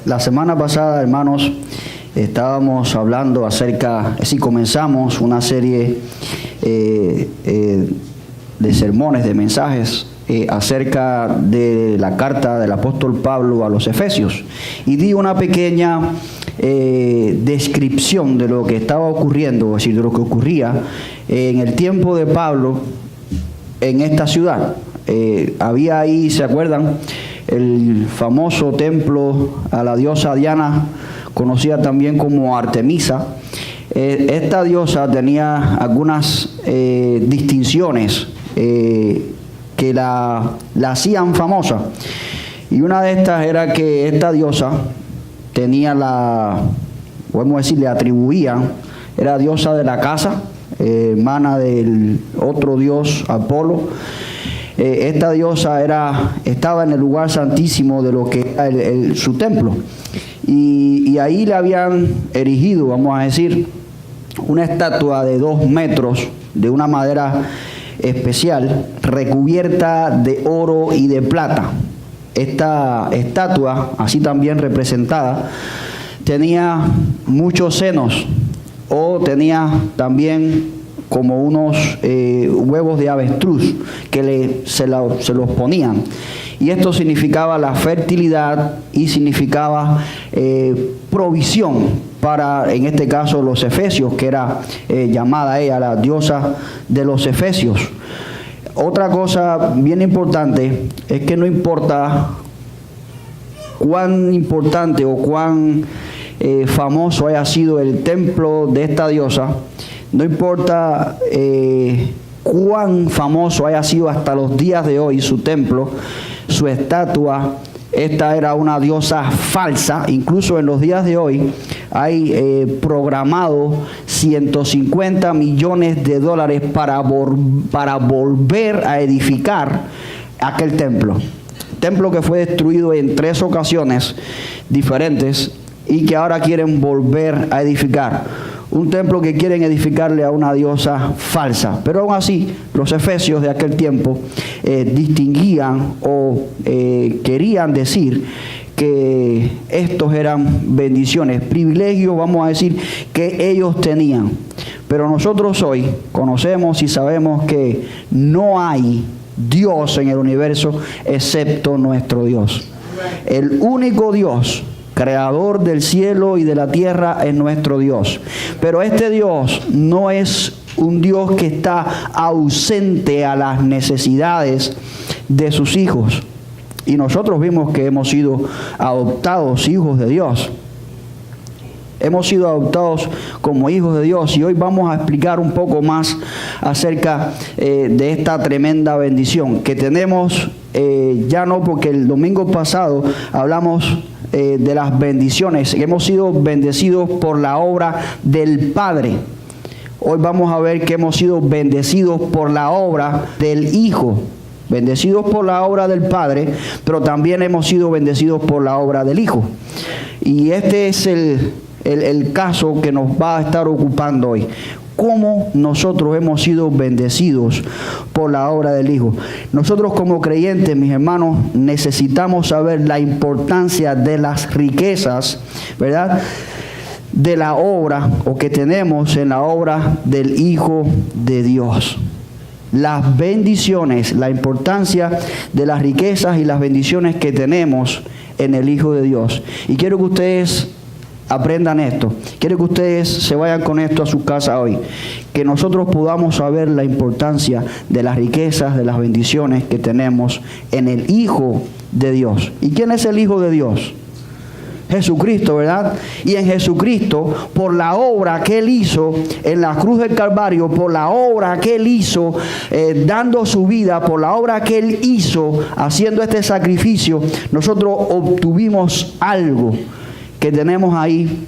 La semana pasada, hermanos, estábamos hablando acerca, comenzamos una serie de sermones, de mensajes acerca de la carta del apóstol Pablo a los Efesios, y di una pequeña descripción de lo que estaba ocurriendo, es decir, de lo que ocurría en el tiempo de Pablo en esta ciudad. Había ahí, ¿se acuerdan?, el famoso templo a la diosa Diana, conocida también como Artemisa. Esta diosa tenía algunas distinciones que la hacían famosa, y una de estas era que esta diosa tenía le atribuían, era diosa de la casa, hermana del otro dios Apolo. Esta diosa estaba en el lugar santísimo de lo que era su templo, y ahí le habían erigido, vamos a decir, una estatua de 2 metros de una madera especial recubierta de oro y de plata. Esta estatua, así también representada, tenía muchos senos, o tenía también como unos huevos de avestruz que se los ponían, y esto significaba la fertilidad y significaba provisión para, en este caso, los efesios, que era llamada ella la diosa de los efesios. Otra cosa bien importante es que no importa cuán importante o cuán famoso haya sido el templo de esta diosa, no importa cuán famoso haya sido hasta los días de hoy su templo, su estatua, esta era una diosa falsa. Incluso en los días de hoy hay programado $150 millones para volver a edificar aquel templo. Templo que fue destruido en 3 ocasiones diferentes y que ahora quieren volver a edificar. Un templo que quieren edificarle a una diosa falsa. Pero aún así, los efesios de aquel tiempo distinguían o querían decir que estos eran bendiciones, privilegios, vamos a decir, que ellos tenían. Pero nosotros hoy conocemos y sabemos que no hay Dios en el universo excepto nuestro Dios. El único Dios creador del cielo y de la tierra es nuestro Dios. Pero este Dios no es un Dios que está ausente a las necesidades de sus hijos. Y nosotros vimos que hemos sido adoptados hijos de Dios. Hemos sido adoptados como hijos de Dios, y hoy vamos a explicar un poco más acerca de esta tremenda bendición que tenemos. Ya no, porque el domingo pasado hablamos de las bendiciones. Hemos sido bendecidos por la obra del Padre. Hoy vamos a ver que hemos sido bendecidos por la obra del Hijo. Bendecidos por la obra del Padre, pero también hemos sido bendecidos por la obra del Hijo. Y este es el caso que nos va a estar ocupando hoy. Cómo nosotros hemos sido bendecidos por la obra del Hijo. Nosotros como creyentes, mis hermanos, necesitamos saber la importancia de las riquezas, ¿verdad?, de la obra, o que tenemos en la obra del Hijo de Dios. Las bendiciones, la importancia de las riquezas y las bendiciones que tenemos en el Hijo de Dios. Y quiero que ustedes aprendan esto. Quiero que ustedes se vayan con esto a su casa hoy. Que nosotros podamos saber la importancia de las riquezas, de las bendiciones que tenemos en el Hijo de Dios. ¿Y quién es el Hijo de Dios? Jesucristo, ¿verdad? Y en Jesucristo, por la obra que Él hizo en la cruz del Calvario, por la obra que Él hizo dando su vida, por la obra que Él hizo haciendo este sacrificio, nosotros obtuvimos algo que tenemos ahí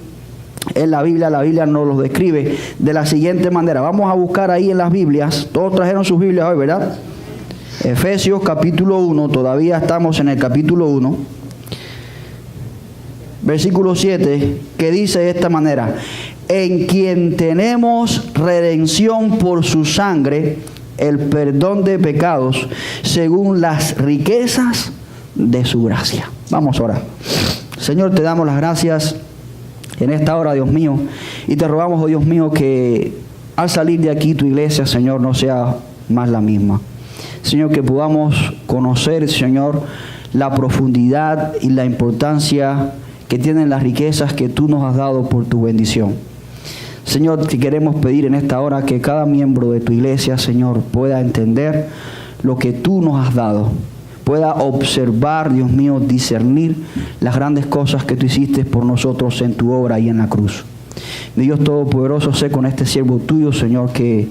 en la Biblia. La Biblia nos lo describe de la siguiente manera. Vamos a buscar ahí en las Biblias. Todos trajeron sus Biblias hoy, ¿verdad? Efesios capítulo 1, todavía estamos en el capítulo 1. Versículo 7, que dice de esta manera: en quien tenemos redención por su sangre, el perdón de pecados, según las riquezas de su gracia. Vamos a orar. Señor, te damos las gracias en esta hora, Dios mío, y te rogamos, oh Dios mío, que al salir de aquí tu iglesia, Señor, no sea más la misma. Señor, que podamos conocer, Señor, la profundidad y la importancia que tienen las riquezas que tú nos has dado por tu bendición. Señor, te queremos pedir en esta hora que cada miembro de tu iglesia, Señor, pueda entender lo que tú nos has dado, pueda observar, Dios mío, discernir las grandes cosas que tú hiciste por nosotros en tu obra y en la cruz. Mi Dios Todopoderoso, sé con este siervo tuyo, Señor, que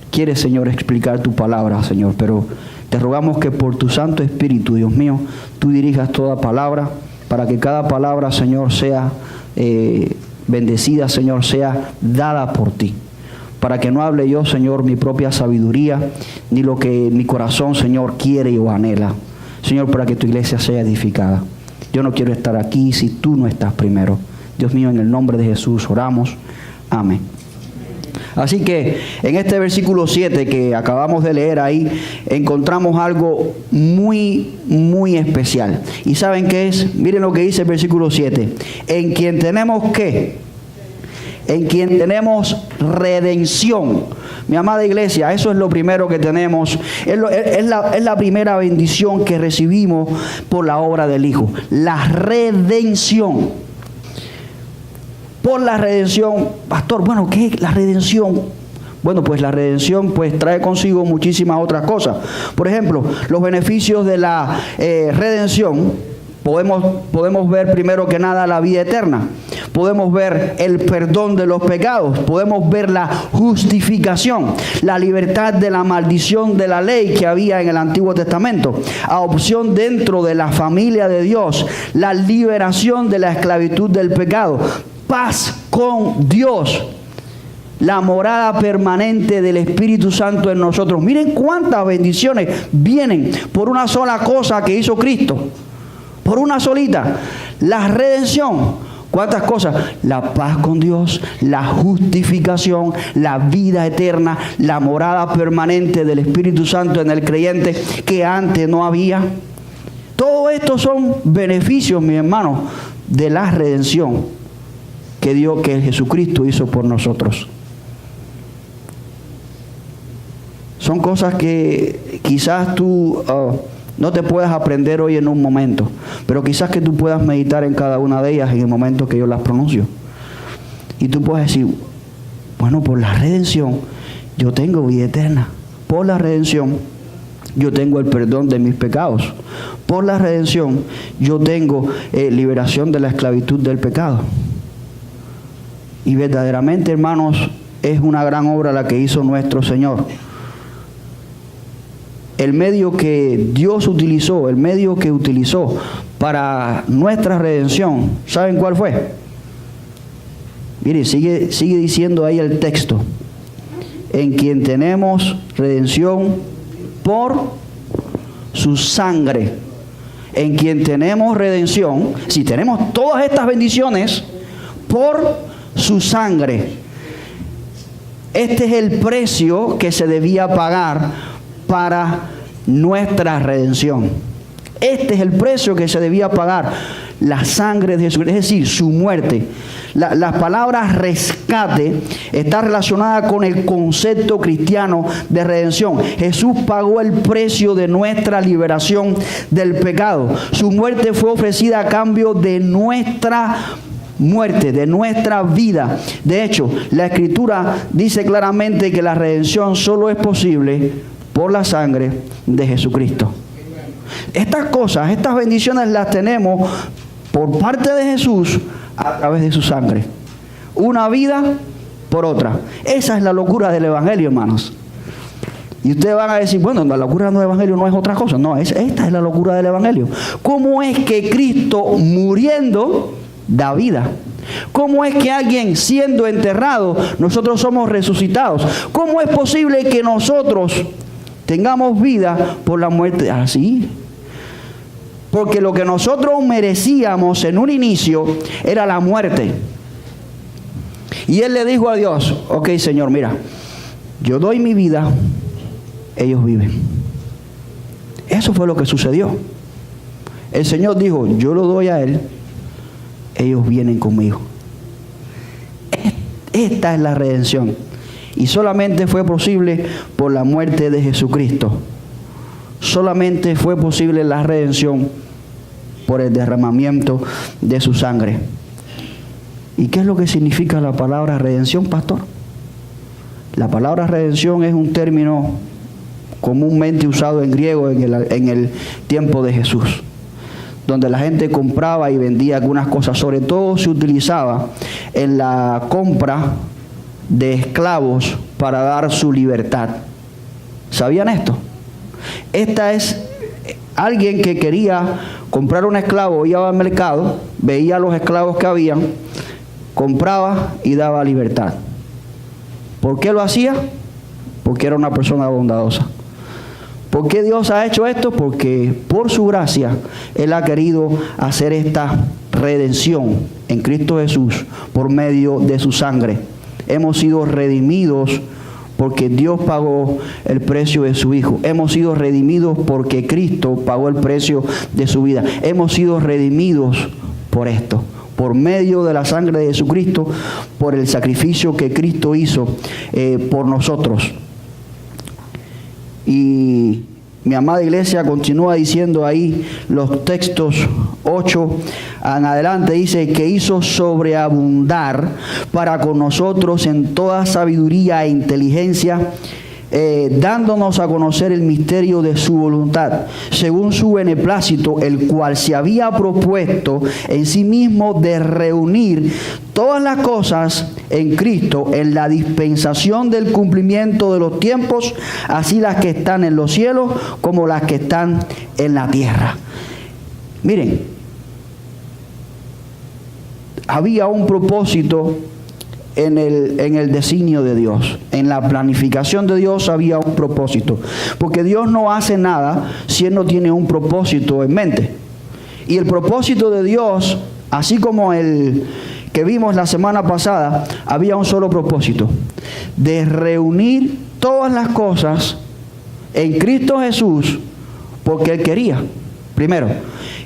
quiere, Señor, explicar tu palabra, Señor, pero te rogamos que por tu Santo Espíritu, Dios mío, tú dirijas toda palabra, para que cada palabra, Señor, sea bendecida, Señor, sea dada por ti. Para que no hable yo, Señor, mi propia sabiduría, ni lo que mi corazón, Señor, quiere o anhela. Señor, para que tu iglesia sea edificada. Yo no quiero estar aquí si tú no estás primero. Dios mío, en el nombre de Jesús oramos. Amén. Así que en este versículo 7 que acabamos de leer ahí, encontramos algo muy, muy especial. ¿Y saben qué es? Miren lo que dice el versículo 7. En quien tenemos ¿qué? En quien tenemos redención. Mi amada iglesia, eso es lo primero que tenemos. Es la primera bendición que recibimos por la obra del Hijo. La redención. Por la redención, pastor, bueno, ¿qué es la redención? Bueno, pues la redención pues trae consigo muchísimas otras cosas. Por ejemplo, los beneficios de la redención, podemos ver primero que nada la vida eterna. Podemos ver el perdón de los pecados. Podemos ver la justificación, la libertad de la maldición de la ley que había en el Antiguo Testamento. Adopción dentro de la familia de Dios. La liberación de la esclavitud del pecado. Paz con Dios, la morada permanente del Espíritu Santo en nosotros. Miren cuántas bendiciones vienen por una sola cosa que hizo Cristo, por una solita, la redención. ¿Cuántas cosas? La paz con Dios, la justificación, la vida eterna, la morada permanente del Espíritu Santo en el creyente que antes no había. Todo esto son beneficios, mis hermanos, de la redención que Jesucristo hizo por nosotros. Son cosas que quizás tú no te puedas aprender hoy en un momento, pero quizás que tú puedas meditar en cada una de ellas en el momento que yo las pronuncio. Y tú puedes decir, bueno, por la redención yo tengo vida eterna. Por la redención yo tengo el perdón de mis pecados. Por la redención yo tengo liberación de la esclavitud del pecado. Y verdaderamente, hermanos, es una gran obra la que hizo nuestro Señor. El medio que Dios utilizó, el medio que utilizó para nuestra redención, ¿saben cuál fue? Mire, sigue diciendo ahí el texto. En quien tenemos redención por su sangre. En quien tenemos redención, si tenemos todas estas bendiciones, por su sangre. Este es el precio que se debía pagar para nuestra redención. Este es el precio que se debía pagar, la sangre de Jesús, es decir, su muerte. La palabra rescate está relacionada con el concepto cristiano de redención. Jesús pagó el precio de nuestra liberación del pecado. Su muerte fue ofrecida a cambio de nuestra muerte, de nuestra vida. De hecho, la Escritura dice claramente que la redención solo es posible por la sangre de Jesucristo. Estas cosas, estas bendiciones las tenemos por parte de Jesús a través de su sangre. Una vida por otra. Esa es la locura del Evangelio, hermanos. Y ustedes van a decir, bueno, la locura del Evangelio no es otra cosa. No, esta es la locura del Evangelio. ¿Cómo es que Cristo muriendo da vida? ¿Cómo es que alguien siendo enterrado, nosotros somos resucitados? ¿Cómo es posible que nosotros tengamos vida por la muerte? Así. Porque lo que nosotros merecíamos en un inicio era la muerte. Y él le dijo a Dios, ok, Señor, mira, yo doy mi vida, ellos viven. Eso fue lo que sucedió. el Señor dijo, yo lo doy a él, ellos vienen conmigo. Esta es la redención. Y solamente fue posible por la muerte de Jesucristo. Solamente fue posible la redención por el derramamiento de su sangre. ¿Y qué es lo que significa la palabra redención, pastor? La palabra redención es un término comúnmente usado en griego en el tiempo de Jesús, donde la gente compraba y vendía algunas cosas. Sobre todo se utilizaba en la compra de esclavos para dar su libertad. ¿Sabían esto? Esta es alguien que quería comprar un esclavo, iba al mercado, veía los esclavos que habían, compraba y daba libertad. ¿Por qué lo hacía? Porque era una persona bondadosa. ¿Por qué Dios ha hecho esto? Porque por su gracia Él ha querido hacer esta redención en Cristo Jesús por medio de su sangre. Hemos sido redimidos porque Dios pagó el precio de su Hijo. Hemos sido redimidos porque Cristo pagó el precio de su vida. Hemos sido redimidos por esto, por medio de la sangre de Jesucristo, por el sacrificio que Cristo hizo por nosotros. Y mi amada iglesia continúa diciendo ahí los textos 8 en adelante, dice que hizo sobreabundar para con nosotros en toda sabiduría e inteligencia, dándonos a conocer el misterio de su voluntad, según su beneplácito, el cual se había propuesto en sí mismo de reunir todas las cosas en Cristo, en la dispensación del cumplimiento de los tiempos, así las que están en los cielos como las que están en la tierra. Miren, había un propósito en el designio de Dios. En la planificación de Dios había un propósito. Porque Dios no hace nada si Él no tiene un propósito en mente. Y el propósito de Dios, así como el que vimos la semana pasada, había un solo propósito: de reunir todas las cosas en Cristo Jesús, porque Él quería, primero.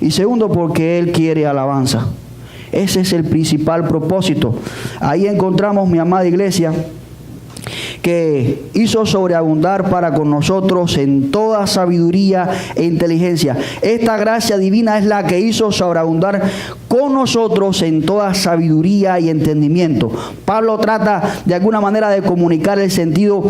Y segundo, porque Él quiere alabanza. Ese es el principal propósito. Ahí encontramos, mi amada iglesia, que hizo sobreabundar para con nosotros en toda sabiduría e inteligencia. Esta gracia divina es la que hizo sobreabundar con nosotros en toda sabiduría y entendimiento. Pablo trata de alguna manera de comunicar el sentido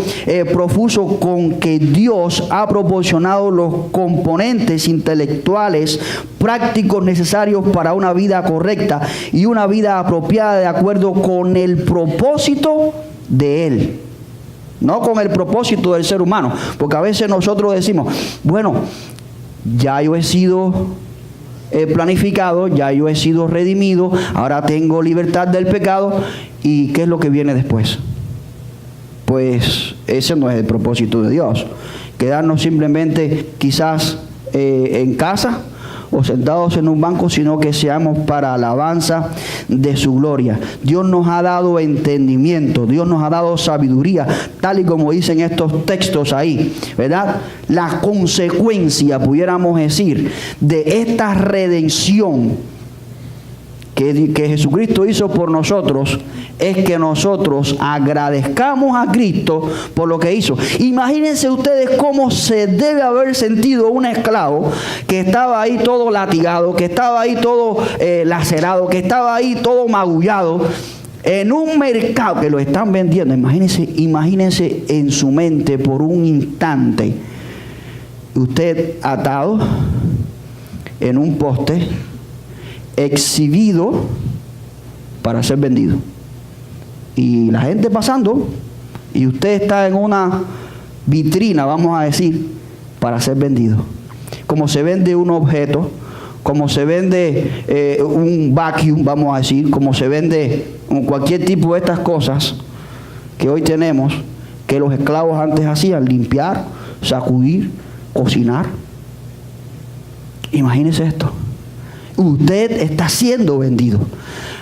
profuso con que Dios ha proporcionado los componentes intelectuales prácticos necesarios para una vida correcta y una vida apropiada de acuerdo con el propósito de Él. No con el propósito del ser humano, porque a veces nosotros decimos, bueno, ya yo he sido planificado, ya yo he sido redimido, ahora tengo libertad del pecado, ¿y qué es lo que viene después? Pues ese no es el propósito de Dios. Quedarnos simplemente quizás en casa o sentados en un banco, sino que seamos para alabanza de su gloria. Dios nos ha dado entendimiento, Dios nos ha dado sabiduría, tal y como dicen estos textos ahí, ¿verdad? La consecuencia, pudiéramos decir, de esta redención que Jesucristo hizo por nosotros, es que nosotros agradezcamos a Cristo por lo que hizo. Imagínense ustedes cómo se debe haber sentido un esclavo que estaba ahí todo latigado, que estaba ahí todo lacerado, que estaba ahí todo magullado, en un mercado que lo están vendiendo. Imagínense en su mente por un instante, usted atado en un poste, exhibido para ser vendido, y la gente pasando, y usted está en una vitrina, vamos a decir, para ser vendido. Como se vende un objeto, como se vende un vacuum, vamos a decir, como se vende cualquier tipo de estas cosas que hoy tenemos, que los esclavos antes hacían: limpiar, sacudir, cocinar. Imagínese esto. Usted está siendo vendido.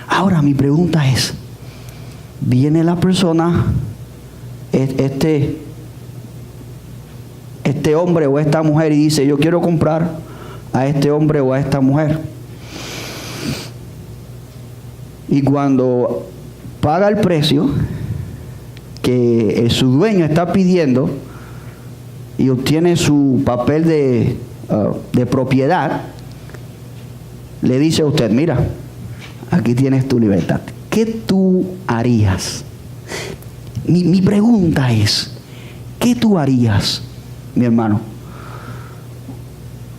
Ahora mi pregunta es, viene la persona, este hombre o esta mujer, y dice: yo quiero comprar a este hombre o a esta mujer. Y cuando paga el precio que su dueño está pidiendo y obtiene su papel de propiedad, le dice a usted: mira, aquí tienes tu libertad. ¿Qué tú harías? Mi pregunta es: ¿qué tú harías, mi hermano?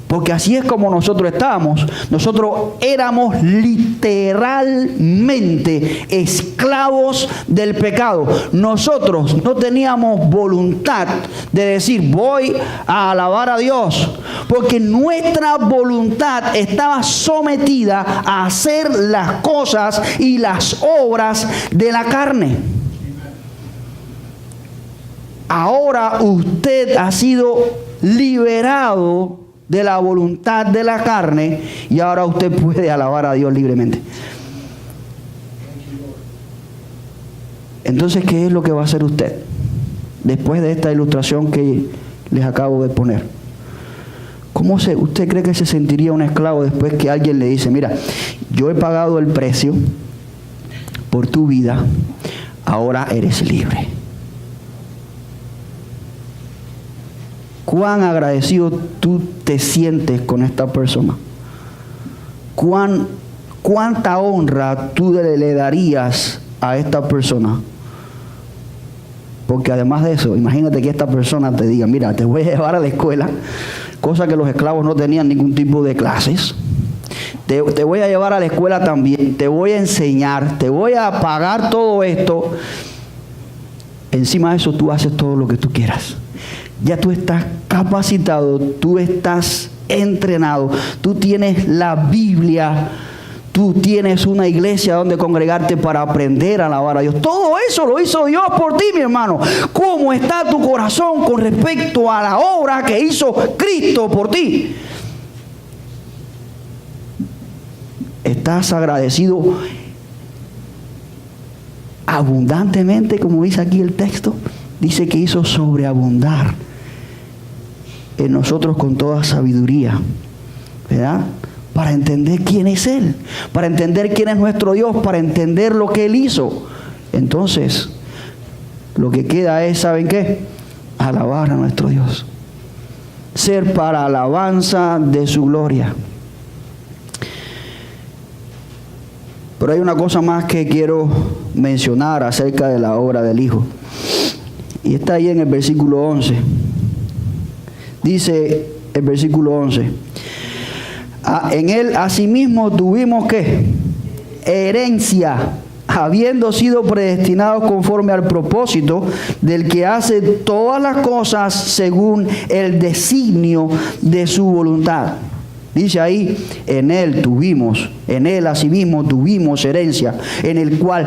Porque así es como nosotros estábamos. Nosotros éramos literalmente esclavos del pecado. Nosotros no teníamos voluntad de decir: voy a alabar a Dios, porque nuestra voluntad estaba sometida a hacer las cosas y las obras de la carne. Ahora usted ha sido liberado de la voluntad de la carne y ahora usted puede alabar a Dios libremente. Entonces, ¿qué es lo que va a hacer usted después de esta ilustración que les acabo de poner? ¿Usted cree que se sentiría un esclavo después que alguien le dice: mira, yo he pagado el precio por tu vida, ahora eres libre? ¿Cuán agradecido tú te sientes con esta persona? ¿Cuánta honra tú le darías a esta persona? Porque además de eso, imagínate que esta persona te diga: mira, te voy a llevar a la escuela, cosa que los esclavos no tenían ningún tipo de clases. Te voy a llevar a la escuela también, te voy a enseñar, te voy a pagar todo esto. Encima de eso, tú haces todo lo que tú quieras. Ya tú estás capacitado, tú estás entrenado, tú tienes la Biblia, tú tienes una iglesia donde congregarte para aprender a alabar a Dios. Todo eso lo hizo Dios por ti, mi hermano. ¿Cómo está tu corazón con respecto a la obra que hizo Cristo por ti? ¿Estás agradecido abundantemente, como dice aquí el texto? Dice que hizo sobreabundar en nosotros con toda sabiduría, ¿verdad? Para entender quién es Él, para entender quién es nuestro Dios, para entender lo que Él hizo. Entonces, lo que queda es, ¿saben qué? Alabar a nuestro Dios. Ser para alabanza de su gloria. Pero hay una cosa más que quiero mencionar acerca de la obra del Hijo. Y está ahí en el versículo 11. Dice el versículo 11: en él asimismo tuvimos ¿qué? Herencia, habiendo sido predestinados conforme al propósito del que hace todas las cosas según el designio de su voluntad. Dice ahí: en él asimismo tuvimos herencia, en el cual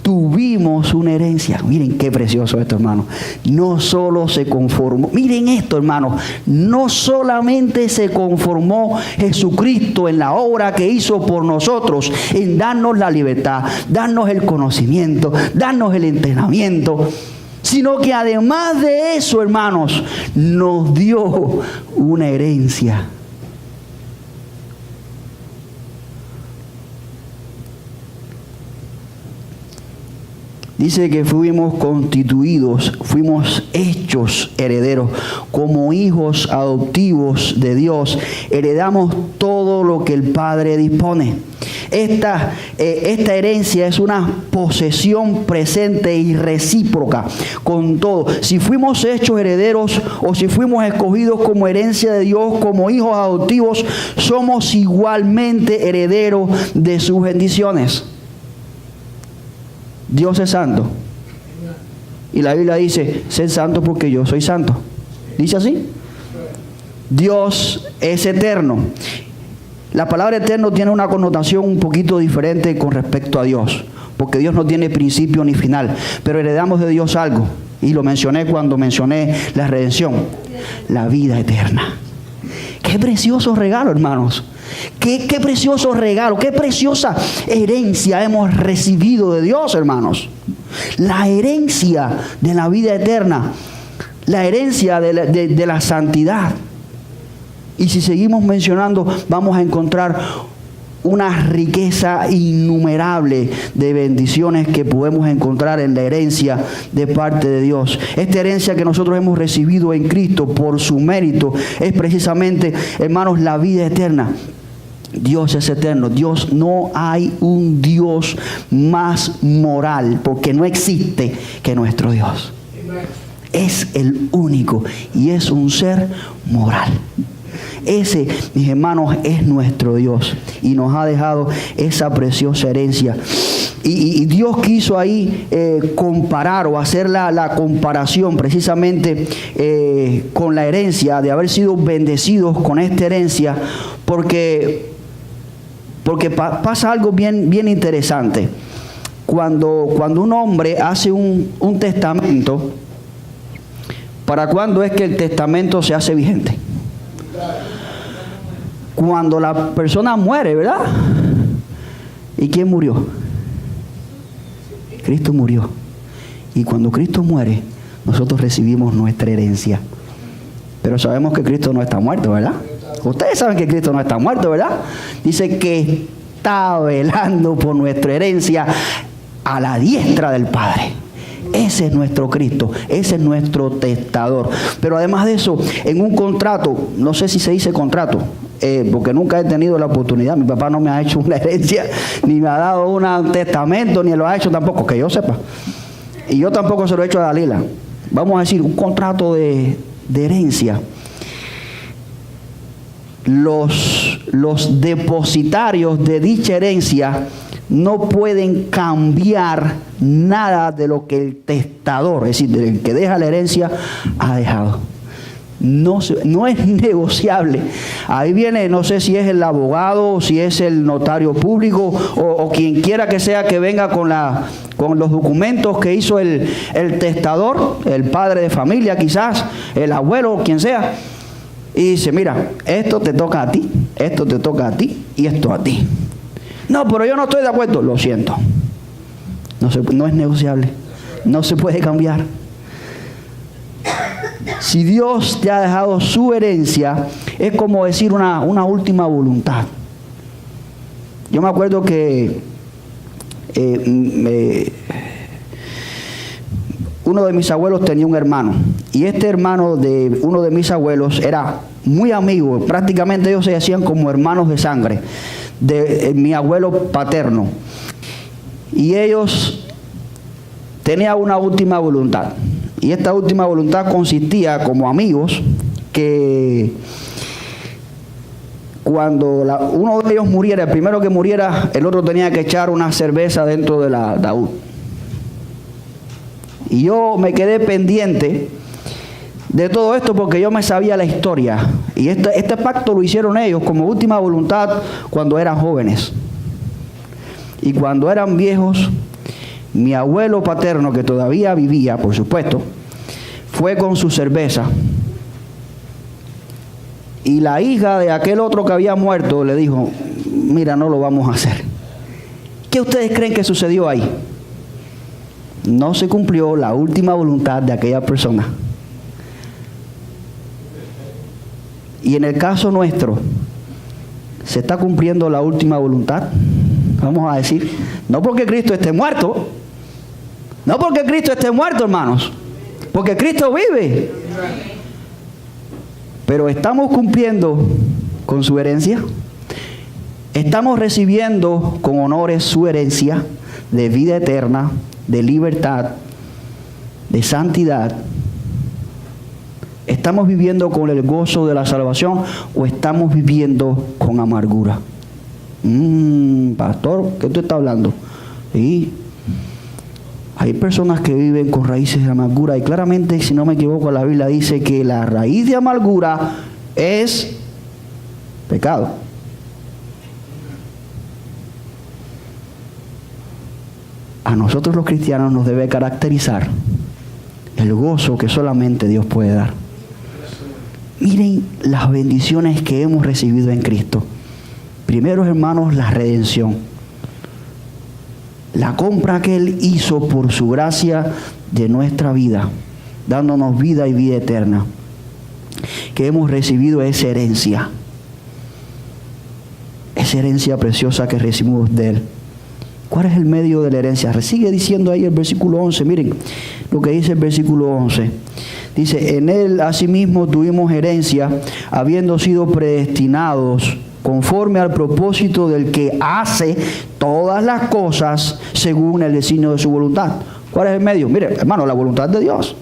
tuvimos una herencia. Miren qué precioso esto, hermano. No solo se conformó, miren esto, hermano, no solamente se conformó Jesucristo en la obra que hizo por nosotros, en darnos la libertad, darnos el conocimiento, darnos el entrenamiento, sino que además de eso, hermanos, nos dio una herencia. Dice que fuimos constituidos, fuimos hechos herederos, como hijos adoptivos de Dios. Heredamos todo lo que el Padre dispone. Esta herencia es una posesión presente y recíproca con todo. Si fuimos hechos herederos o si fuimos escogidos como herencia de Dios, como hijos adoptivos, somos igualmente herederos de sus bendiciones. Dios es santo. Y la Biblia dice: sed santo porque yo soy santo. ¿Dice así? Dios es eterno. La palabra eterno tiene una connotación un poquito diferente con respecto a Dios, porque Dios no tiene principio ni final, pero heredamos de Dios algo, y lo mencioné cuando mencioné la redención: la vida eterna. Qué precioso regalo, hermanos. Qué precioso regalo, qué preciosa herencia hemos recibido de Dios, hermanos. La herencia de la vida eterna, la herencia de la santidad. Y si seguimos mencionando, vamos a encontrar una riqueza innumerable de bendiciones que podemos encontrar en la herencia de parte de Dios. Esta herencia que nosotros hemos recibido en Cristo por su mérito es precisamente, hermanos, la vida eterna. Dios es eterno. Dios, no hay un Dios más moral, porque no existe, que nuestro Dios. Es el único y es un ser moral. Ese, mis hermanos, es nuestro Dios y nos ha dejado esa preciosa herencia. Y Dios quiso ahí comparar o hacer la comparación precisamente con la herencia, de haber sido bendecidos con esta herencia, porque pasa algo bien interesante. Cuando un hombre hace un testamento, ¿para cuándo es que el testamento se hace vigente? Cuando la persona muere, ¿verdad? ¿Y quién murió? Cristo murió. Y cuando Cristo muere, nosotros recibimos nuestra herencia. Pero sabemos que Cristo no está muerto, ¿verdad? Ustedes saben que Cristo no está muerto, ¿verdad? Dice que está velando por nuestra herencia a la diestra del Padre. Ese es nuestro Cristo, ese es nuestro testador. Pero además de eso, en un contrato, no sé si se dice contrato, porque nunca he tenido la oportunidad. Mi papá no me ha hecho una herencia, ni me ha dado un testamento, ni lo ha hecho tampoco, que yo sepa. Y yo tampoco se lo he hecho a Dalila. Vamos a decir, un contrato de herencia. Los depositarios de dicha herencia no pueden cambiar nada de lo que el testador, es decir, del que deja la herencia, ha dejado. No es negociable. Ahí viene, no sé si es el abogado, si es el notario público o quien quiera que sea que venga con los documentos que hizo el testador, el padre de familia quizás, el abuelo, quien sea, y dice, mira, esto te toca a ti, esto te toca a ti y esto a ti. No, pero yo no estoy de acuerdo. Lo siento. No es negociable. No se puede cambiar. Si Dios te ha dejado su herencia, es como decir una última voluntad. Yo me acuerdo que uno de mis abuelos tenía un hermano. Y este hermano de uno de mis abuelos era muy amigo. Prácticamente ellos se hacían como hermanos de sangre de mi abuelo paterno, y ellos tenían una última voluntad, y esta última voluntad consistía, como amigos, que cuando uno de ellos muriera, el primero que muriera, el otro tenía que echar una cerveza dentro del ataúd. Y yo me quedé pendiente de todo esto porque yo me sabía la historia. Y este pacto lo hicieron ellos como última voluntad cuando eran jóvenes. Y cuando eran viejos, mi abuelo paterno, que todavía vivía, por supuesto, fue con su cerveza. Y la hija de aquel otro que había muerto le dijo, mira, no lo vamos a hacer. ¿Qué ustedes creen que sucedió ahí? No se cumplió la última voluntad de aquella persona. Y en el caso nuestro, ¿se está cumpliendo la última voluntad? Vamos a decir, no porque Cristo esté muerto, no porque Cristo esté muerto, hermanos, porque Cristo vive. Pero ¿estamos cumpliendo con su herencia? ¿Estamos recibiendo con honores su herencia de vida eterna, de libertad, de santidad? ¿Estamos viviendo con el gozo de la salvación o estamos viviendo con amargura? Pastor, ¿qué tú estás hablando? Sí, hay personas que viven con raíces de amargura, y claramente, si no me equivoco, la Biblia dice que la raíz de amargura es pecado. A nosotros los cristianos nos debe caracterizar el gozo que solamente Dios puede dar. Miren las bendiciones que hemos recibido en Cristo. Primero, hermanos, la redención. La compra que Él hizo por su gracia de nuestra vida, dándonos vida y vida eterna. que hemos recibido esa herencia preciosa que recibimos de Él. ¿Cuál es el medio de la herencia? Sigue diciendo ahí el versículo 11, miren lo que dice el versículo 11. Dice, en Él asimismo tuvimos herencia, habiendo sido predestinados conforme al propósito del que hace todas las cosas según el designio de su voluntad. ¿Cuál es el medio? Mire, hermano, la voluntad de Dios.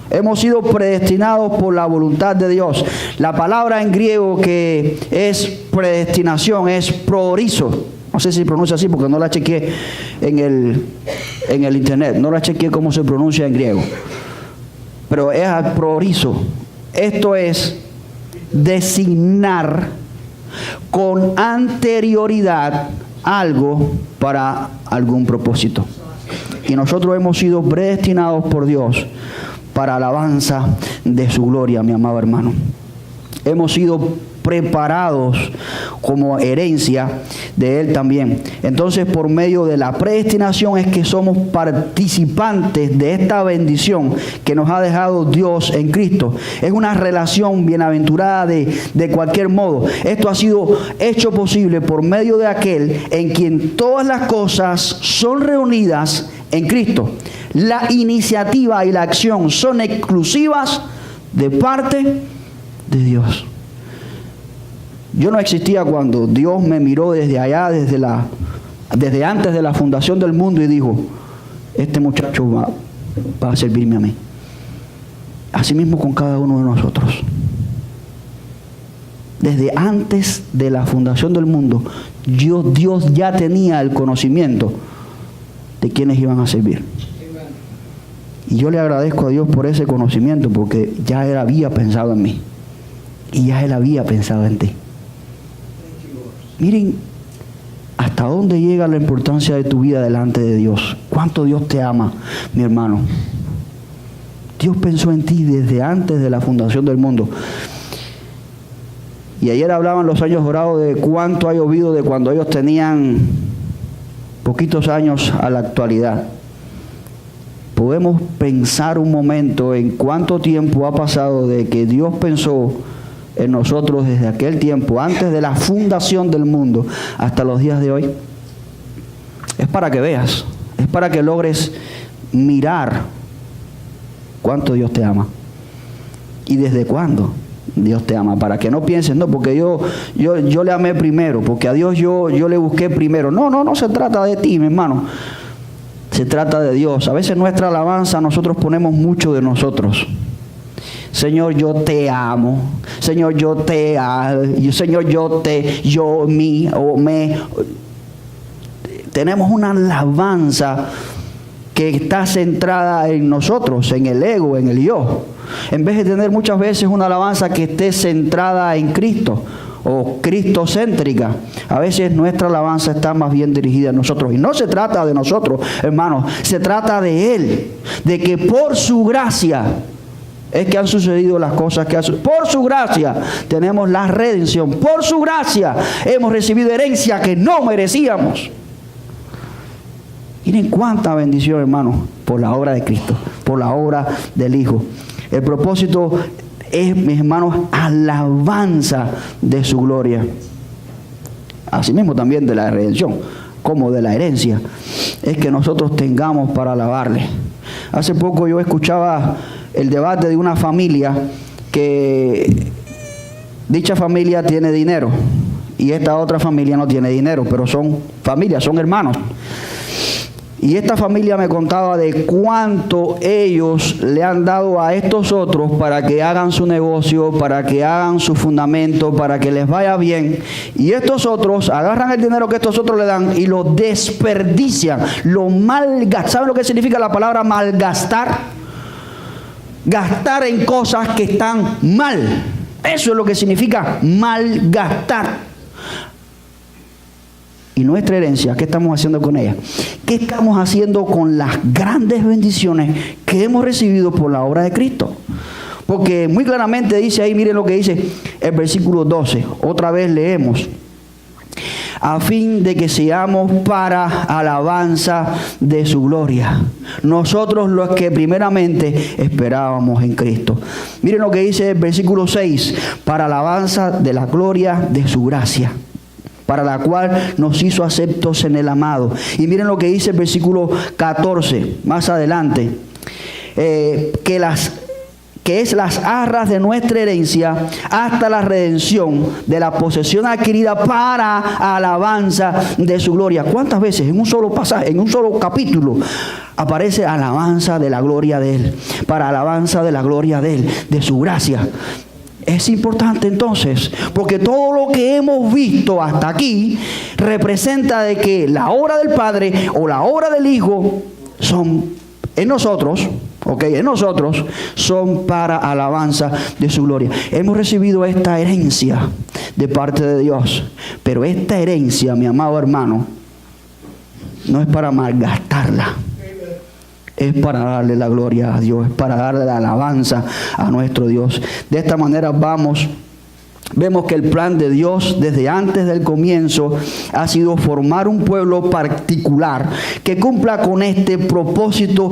Hemos sido predestinados por la voluntad de Dios. La palabra en griego que es predestinación es proorizo. No sé si se pronuncia así porque no la chequeé en el internet. No la chequeé cómo se pronuncia en griego. Pero es proorizo. Esto es designar con anterioridad algo para algún propósito. Y nosotros hemos sido predestinados por Dios para alabanza de su gloria, mi amado hermano. Hemos sido preparados como herencia de Él también. Entonces, por medio de la predestinación es que somos participantes de esta bendición que nos ha dejado Dios en Cristo. Es una relación bienaventurada de cualquier modo. Esto ha sido hecho posible por medio de aquel en quien todas las cosas son reunidas en Cristo. La iniciativa y la acción son exclusivas de parte de Dios. Yo no existía cuando Dios me miró desde allá, desde antes de la fundación del mundo y dijo, este muchacho va a servirme a mí. Así mismo con cada uno de nosotros. Desde antes de la fundación del mundo, Dios ya tenía el conocimiento de quienes iban a servir. Y yo le agradezco a Dios por ese conocimiento, porque ya Él había pensado en mí. Y ya Él había pensado en ti. Miren hasta dónde llega la importancia de tu vida delante de Dios. Cuánto Dios te ama, mi hermano. Dios pensó en ti desde antes de la fundación del mundo. Y ayer hablaban los años dorados de cuánto ha llovido de cuando ellos tenían poquitos años a la actualidad. Podemos pensar un momento en cuánto tiempo ha pasado de que Dios pensó en nosotros desde aquel tiempo, antes de la fundación del mundo, hasta los días de hoy. Es para que veas, es para que logres mirar cuánto Dios te ama y desde cuándo Dios te ama, para que no pienses, no, porque yo le amé primero, porque a Dios yo le busqué primero. No se trata de ti, mi hermano, se trata de Dios. A veces nuestra alabanza nosotros ponemos mucho de nosotros. Señor, yo te amo. Señor, yo te amo. Señor, Tenemos una alabanza que está centrada en nosotros, en el ego, en el yo. En vez de tener muchas veces una alabanza que esté centrada en Cristo o cristocéntrica, a veces nuestra alabanza está más bien dirigida a nosotros. Y no se trata de nosotros, hermanos, se trata de Él, de que por su gracia es que han sucedido las cosas que han sucedido. Por su gracia tenemos la redención. Por su gracia hemos recibido herencia que no merecíamos. Miren cuánta bendición, hermanos, por la obra de Cristo, por la obra del Hijo. El propósito es, mis hermanos, alabanza de su gloria. Asimismo también de la redención, como de la herencia, es que nosotros tengamos para alabarle. Hace poco yo escuchaba el debate de una familia que dicha familia tiene dinero y esta otra familia no tiene dinero, pero son familias, son hermanos. Y esta familia me contaba de cuánto ellos le han dado a estos otros para que hagan su negocio, para que hagan su fundamento, para que les vaya bien. Y estos otros agarran el dinero que estos otros le dan y lo desperdician, lo malgastan. ¿Saben lo que significa la palabra malgastar? Gastar en cosas que están mal. Eso es lo que significa malgastar. Y nuestra herencia, ¿qué estamos haciendo con ella? ¿Qué estamos haciendo con las grandes bendiciones que hemos recibido por la obra de Cristo? Porque muy claramente dice ahí, miren lo que dice el versículo 12. Otra vez leemos. a fin de que seamos para alabanza de su gloria. Nosotros los que primeramente esperábamos en Cristo. Miren lo que dice el versículo 6, para alabanza de la gloria de su gracia, para la cual nos hizo aceptos en el amado. Y miren lo que dice el versículo 14, más adelante, que es las arras de nuestra herencia hasta la redención de la posesión adquirida para alabanza de su gloria. ¿Cuántas veces en un solo pasaje, en un solo capítulo, aparece alabanza de la gloria de Él? Para alabanza de la gloria de Él, de su gracia. Es importante entonces, porque todo lo que hemos visto hasta aquí representa de que la obra del Padre o la obra del Hijo son en nosotros, en nosotros son para alabanza de su gloria. Hemos recibido esta herencia de parte de Dios, pero esta herencia, mi amado hermano, no es para malgastarla. Es para darle la gloria a Dios, es para darle la alabanza a nuestro Dios. De esta manera vemos que el plan de Dios desde antes del comienzo ha sido formar un pueblo particular que cumpla con este propósito.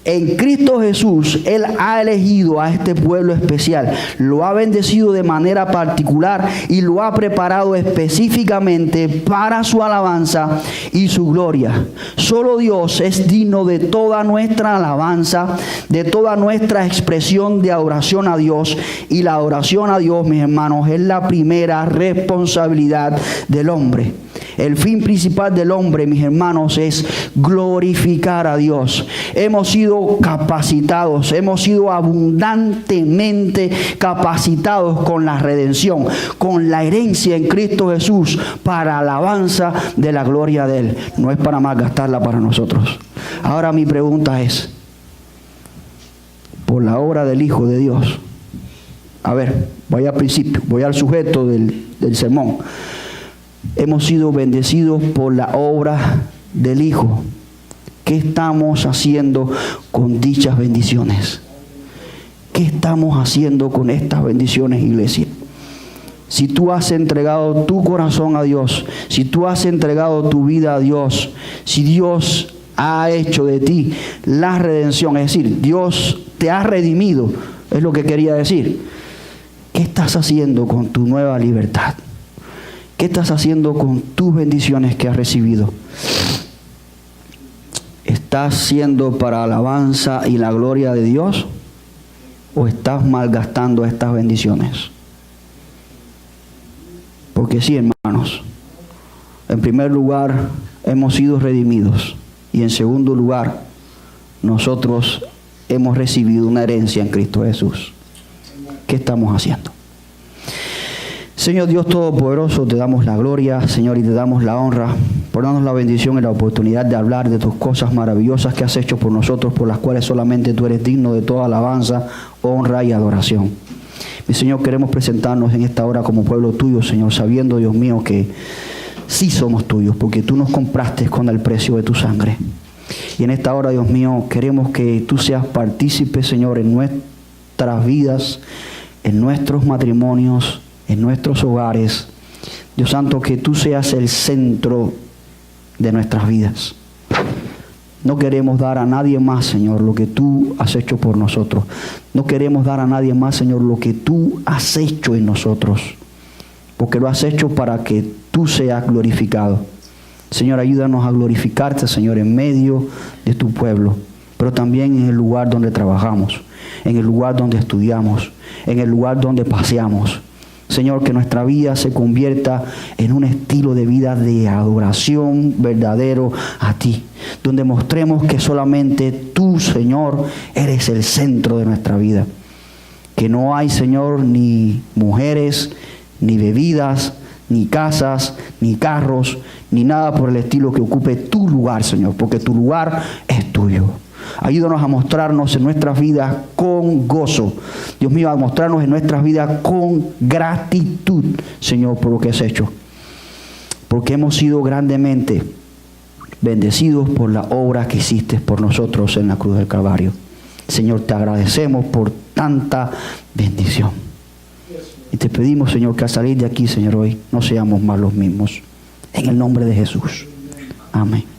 En Cristo Jesús, Él ha elegido a este pueblo especial, lo ha bendecido de manera particular y lo ha preparado específicamente para su alabanza y su gloria. Solo Dios es digno de toda nuestra alabanza, de toda nuestra expresión de adoración a Dios. Y la adoración a Dios, mis hermanos, es la primera responsabilidad del hombre. El fin principal del hombre, mis hermanos, es glorificar a Dios. Hemos sido capacitados, hemos sido abundantemente capacitados con la redención, con la herencia en Cristo Jesús, para alabanza de la gloria de Él. No es para malgastarla para nosotros. Ahora mi pregunta es, por la obra del Hijo de Dios. A ver, voy al principio, voy al sujeto del sermón. Hemos sido bendecidos por la obra del Hijo. ¿Qué estamos haciendo con dichas bendiciones? ¿Qué estamos haciendo con estas bendiciones, iglesia? Si tú has entregado tu corazón a Dios, si tú has entregado tu vida a Dios, si Dios ha hecho de ti la redención, es decir, Dios te ha redimido, es lo que quería decir. ¿Qué estás haciendo con tu nueva libertad? ¿Qué estás haciendo con tus bendiciones que has recibido? ¿Estás siendo para alabanza y la gloria de Dios? ¿O estás malgastando estas bendiciones? Porque sí, hermanos. En primer lugar, hemos sido redimidos. Y en segundo lugar, nosotros hemos recibido una herencia en Cristo Jesús. ¿Qué estamos haciendo? Señor Dios Todopoderoso, te damos la gloria, Señor, y te damos la honra por darnos la bendición y la oportunidad de hablar de tus cosas maravillosas que has hecho por nosotros, por las cuales solamente tú eres digno de toda alabanza, honra y adoración. Mi Señor, queremos presentarnos en esta hora como pueblo tuyo, Señor, sabiendo, Dios mío, que sí somos tuyos, porque tú nos compraste con el precio de tu sangre. Y en esta hora, Dios mío, queremos que tú seas partícipe, Señor, en nuestras vidas, en nuestros matrimonios, en nuestros hogares. Dios Santo, que tú seas el centro de nuestras vidas. No queremos dar a nadie más, Señor, lo que tú has hecho por nosotros. No queremos dar a nadie más, Señor, lo que tú has hecho en nosotros. Porque lo has hecho para que tú seas glorificado. Señor, ayúdanos a glorificarte, Señor, en medio de tu pueblo. Pero también en el lugar donde trabajamos, en el lugar donde estudiamos, en el lugar donde paseamos. Señor, que nuestra vida se convierta en un estilo de vida de adoración verdadero a ti, donde mostremos que solamente tú, Señor, eres el centro de nuestra vida. Que no hay, Señor, ni mujeres, ni bebidas, ni casas, ni carros, ni nada por el estilo que ocupe tu lugar, Señor, porque tu lugar es tuyo. Ayúdanos a mostrarnos en nuestras vidas con gozo. Dios mío, a mostrarnos en nuestras vidas con gratitud, Señor, por lo que has hecho. Porque hemos sido grandemente bendecidos por la obra que hiciste por nosotros en la cruz del Calvario. Señor, te agradecemos por tanta bendición. Y te pedimos, Señor, que al salir de aquí, Señor, hoy no seamos más los mismos. En el nombre de Jesús. Amén.